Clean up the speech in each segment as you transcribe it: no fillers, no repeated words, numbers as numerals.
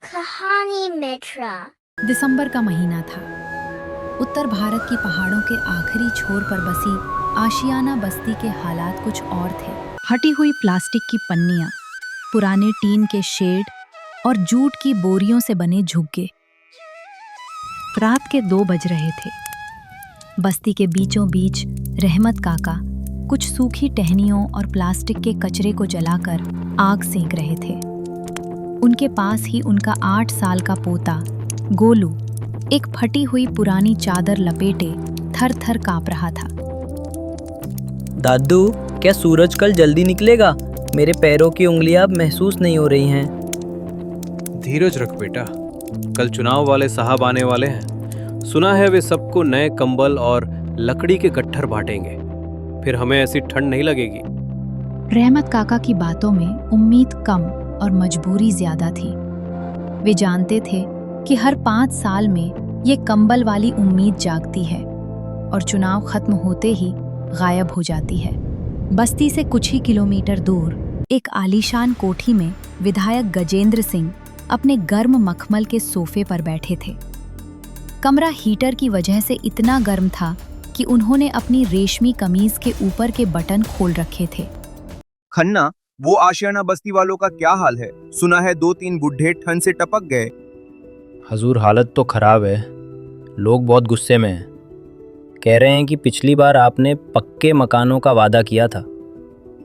कहानी मित्रा। दिसंबर का महीना था। उत्तर भारत की पहाड़ों के आखिरी छोर पर बसी आशियाना बस्ती के हालात कुछ और थे। हटी हुई प्लास्टिक की पन्नियां, पुराने टीन के शेड और जूट की बोरियों से बने झुग्गे। रात के 2 बज रहे थे। बस्ती के बीचों बीच रहमत काका कुछ सूखी टहनियों और प्लास्टिक के कचरे को जलाकर आग सेंक रहे थे। उनके पास ही उनका 8 साल का पोता गोलू एक फटी हुई पुरानी चादर लपेटे थर थर कांप रहा था। दादू, क्या सूरज कल जल्दी निकलेगा? मेरे पैरों की उंगलियां अब महसूस नहीं हो रही हैं। धीरज रख बेटा, कल चुनाव वाले साहब आने वाले हैं। सुना है वे सबको नए कंबल और लकड़ी के गट्ठर बांटेंगे, फिर हमें ऐसी ठंड नहीं लगेगी। रहमत काका की बातों में उम्मीद कम और मजबूरी ज्यादा थी। वे जानते थे कि हर 5 साल में ये कंबल वाली उम्मीद जागती है और चुनाव खत्म होते ही गायब हो जाती है। बस्ती से कुछ ही किलोमीटर दूर एक आलीशान कोठी में विधायक गजेंद्र सिंह अपने गर्म मखमल के सोफे पर बैठे थे। कमरा हीटर की वजह से इतना गर्म था कि उन्होंने अपनी रेशमी कमीज के ऊपर के बटन खोल रखे थे। खन्ना, वो आशियाना बस्ती वालों का क्या हाल है? सुना है 2-3 बुढ़े ठंड से टपक गए। हजूर, हालत तो खराब है। लोग बहुत गुस्से में हैं। कह रहे हैं कि पिछली बार आपने पक्के मकानों का वादा किया था,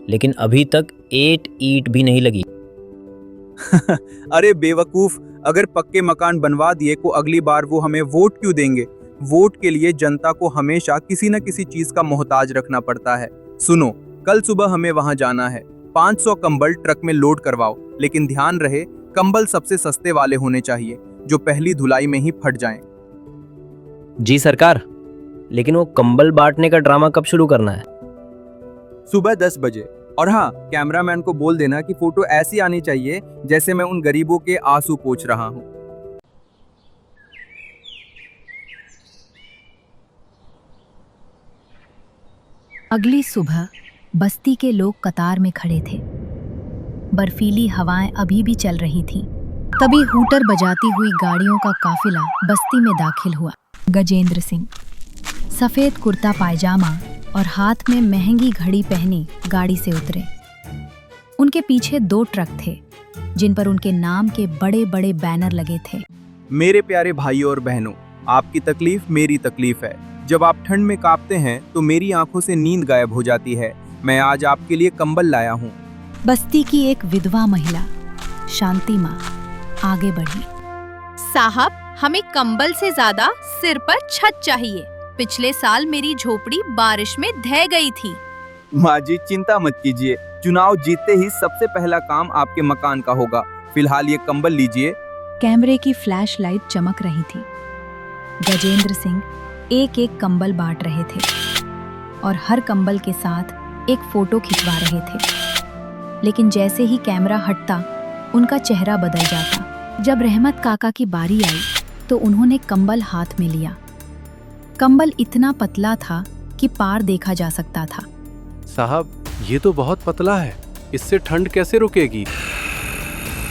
लेकिन अभी तक 8 ईंट भी नहीं लगी। अरे बेवकूफ, अगर पक्के मकान बनवा दिए तो अगली बार वो हमें वोट क्यों देंगे? वोट के लिए जनता को हमेशा किसी न किसी चीज का मोहताज रखना पड़ता है। सुनो, कल सुबह हमें वहां जाना है। 500 कंबल ट्रक में लोड करवाओ, लेकिन ध्यान रहे कंबल सबसे सस्ते वाले होने चाहिए, जो पहली धुलाई में ही फट जाएं। जी सरकार, लेकिन वो कंबल बांटने का ड्रामा कब शुरू करना है? सुबह 10 बजे। और हाँ, कैमरामैन को बोल देना कि फोटो ऐसी आनी चाहिए जैसे मैं उन गरीबों के आंसू पोंछ रहा हूँ। अगली सुबह बस्ती के लोग कतार में खड़े थे। बर्फीली हवाएं अभी भी चल रही थीं। तभी हूटर बजाती हुई गाड़ियों का काफिला बस्ती में दाखिल हुआ। गजेंद्र सिंह सफेद कुर्ता पायजामा और हाथ में महंगी घड़ी पहनी गाड़ी से उतरे। उनके पीछे 2 ट्रक थे, जिन पर उनके नाम के बड़े बड़े बैनर लगे थे। मेरे प्यारे भाइयों और बहनों, आपकी तकलीफ मेरी तकलीफ है। जब आप ठंड में कांपते हैं तो मेरी आंखों से नींद गायब हो जाती है। मैं आज आपके लिए कंबल लाया हूँ। बस्ती की एक विधवा महिला शांति माँ आगे बढ़ी। साहब, हमें कंबल से ज्यादा सिर पर छत चाहिए। पिछले साल मेरी झोपड़ी बारिश में ढह गई थी। माँ जी, चिंता मत कीजिए, चुनाव जीतते ही सबसे पहला काम आपके मकान का होगा। फिलहाल ये कंबल लीजिए। कैमरे की फ्लैश लाइट चमक रही थी। गजेंद्र सिंह एक एक कंबल बांट रहे थे और हर कंबल के साथ एक फोटो खिंचवा रहे थे। लेकिन जैसे ही कैमरा हटता, उनका चेहरा बदल जाता। जब रहमत काका की बारी आई तो उन्होंने कंबल हाथ में लिया। कंबल इतना पतला था कि पार देखा जा सकता था। साहब, ये तो बहुत पतला है, इससे ठंड कैसे रुकेगी?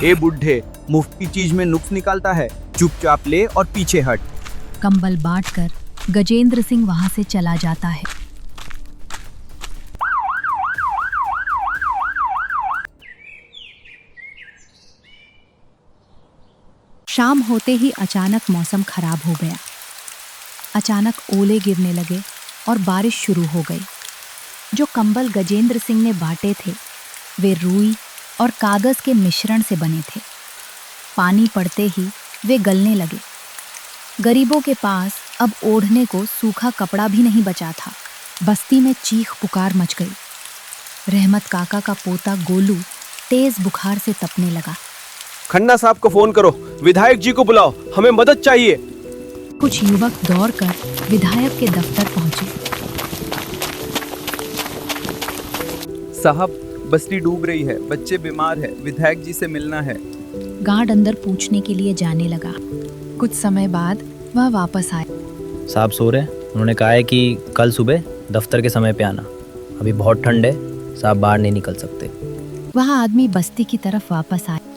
ए बुढ़े, मुफ्त की चीज में नुक्स निकालता है। चुपचाप ले और पीछे हट। कंबल बांटकर गजेंद्र सिंह वहां से चला जाता है। शाम होते ही अचानक मौसम खराब हो गया। अचानक ओले गिरने लगे और बारिश शुरू हो गई। जो कंबल गजेंद्र सिंह ने बांटे थे, वे रुई और कागज के मिश्रण से बने थे। पानी पड़ते ही वे गलने लगे। गरीबों के पास अब ओढ़ने को सूखा कपड़ा भी नहीं बचा था। बस्ती में चीख पुकार मच गई। रहमत काका का पोता गोलू तेज बुखार से तपने लगा। खन्ना साहब को फोन करो, विधायक जी को बुलाओ, हमें मदद चाहिए। कुछ युवक दौड़कर विधायक के दफ्तर पहुंचे। साहब, बस्ती डूब रही है, बच्चे बीमार है, विधायक जी से मिलना है। गार्ड अंदर पूछने के लिए जाने लगा। कुछ समय बाद वह वापस आया। साहब सो रहे हैं। उन्होंने कहा है कि कल सुबह दफ्तर के समय पे आना। अभी बहुत ठंड है, साहब बाहर नहीं निकल सकते। वह आदमी बस्ती की तरफ वापस आया।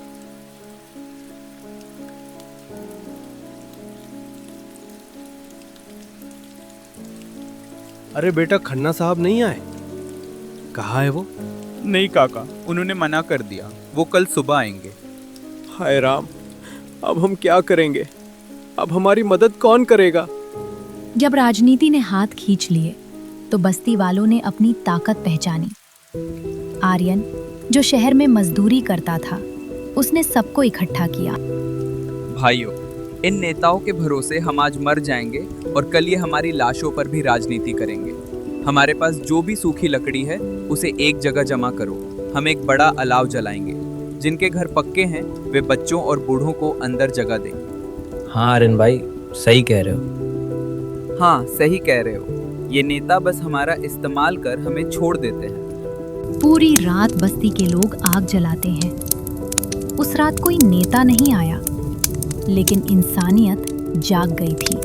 अरे बेटा, खन्ना साहब नहीं आए? कहाँ है वो? नहीं काका, उन्होंने मना कर दिया, वो कल सुबह आएंगे। हाय राम, अब हम क्या करेंगे? अब हमारी मदद कौन करेगा? जब राजनीति ने हाथ खींच लिए तो बस्ती वालों ने अपनी ताकत पहचानी। आर्यन, जो शहर में मजदूरी करता था, उसने सबको इकट्ठा किया। भाइयों, इन नेताओं के भरोसे हम आज मर जाएंगे और कल ये हमारी लाशों पर भी राजनीति करेंगे। हमारे पास जो भी सूखी लकड़ी है उसे एक जगह जमा करो। हम एक बड़ा अलाव जलाएंगे। जिनके घर पक्के हैं वे बच्चों और बूढ़ों को अंदर जगह दें। हाँ आर्यन भाई, सही कह रहे हो। हाँ, सही कह रहे हो। ये नेता बस हमारा इस्तेमाल कर हमें छोड़ देते हैं। पूरी रात बस्ती के लोग आग जलाते हैं। उस रात कोई नेता नहीं आया, लेकिन इंसानियत जाग गई थी।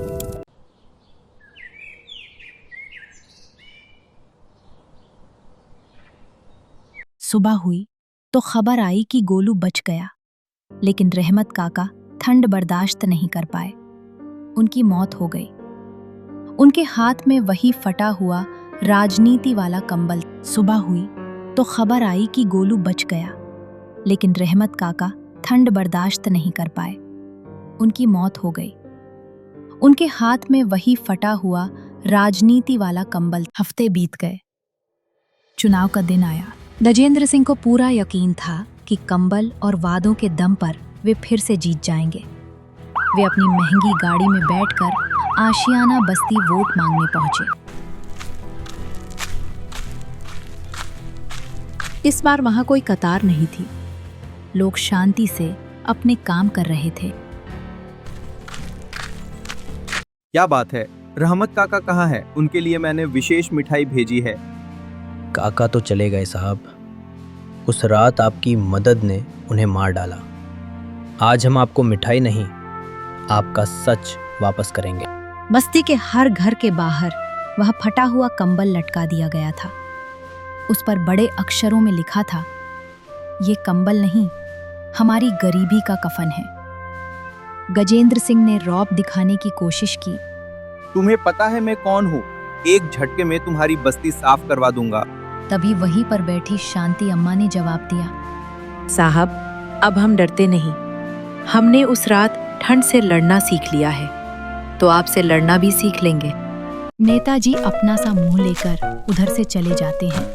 सुबह हुई तो खबर आई कि गोलू बच गया, लेकिन रहमत काका ठंड बर्दाश्त नहीं कर पाए। उनकी मौत हो गई। उनके हाथ में वही फटा हुआ राजनीति वाला कंबल। सुबह हुई तो खबर आई कि गोलू बच गया, लेकिन रहमत काका ठंड बर्दाश्त नहीं कर पाए। उनकी मौत हो गई। उनके हाथ में वही फटा हुआ राजनीति वाला कंबल। हफ्ते बीत गए। चुनाव का दिन आया। गजेंद्र सिंह को पूरा यकीन था कि कंबल और वादों के दम पर वे फिर से जीत जाएंगे। वे अपनी महंगी गाड़ी में बैठकर आशियाना बस्ती वोट मांगने पहुंचे। इस बार वहां कोई कतार नहीं थी। लोग शांति से अपने काम कर रहे थे। क्या बात है, रहमत काका कहाँ है? उनके लिए मैंने विशेष मिठाई भेजी है। काका तो चले गए साहब। उस रात आपकी मदद ने उन्हें मार डाला। आज हम आपको मिठाई नहीं, आपका सच वापस करेंगे। बस्ती के हर घर के बाहर वह फटा हुआ कंबल लटका दिया गया था। उस पर बड़े अक्षरों में लिखा था, ये कंबल नहीं, हमारी गरीबी का कफन है। गजेंद्र सिंह ने रौब दिखाने की कोशिश की। तुम्हें पता है मैं कौन हूँ? एक झटके में तुम्हारी बस्ती साफ करवा दूंगा। तभी वहीं पर बैठी शांति अम्मा ने जवाब दिया, साहब, अब हम डरते नहीं। हमने उस रात ठंड से लड़ना सीख लिया है, तो आपसे लड़ना भी सीख लेंगे। नेताजी अपना सा मुंह लेकर उधर से चले जाते हैं।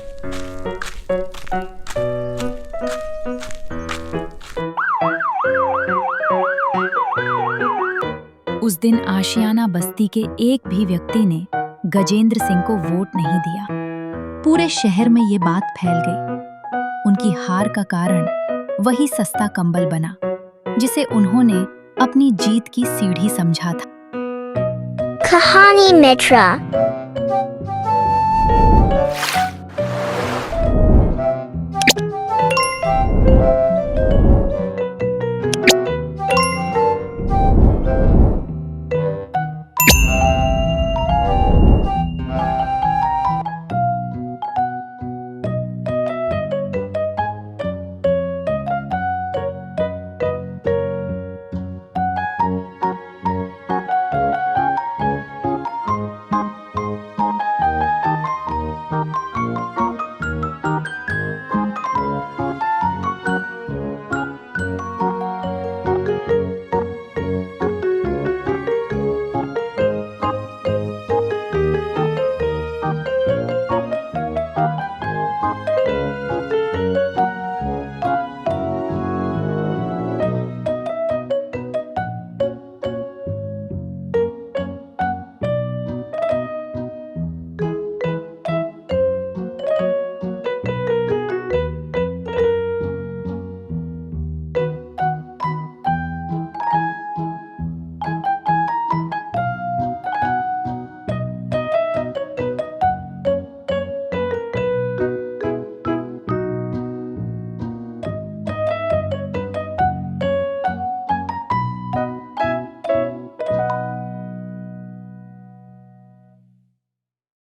उस दिन आशियाना बस्ती के एक भी व्यक्ति ने गजेंद्र सिंह को वोट नहीं दिया। पूरे शहर में ये बात फैल गई। उनकी हार का कारण वही सस्ता कंबल बना, जिसे उन्होंने अपनी जीत की सीढ़ी समझा था। कहानी मित्र।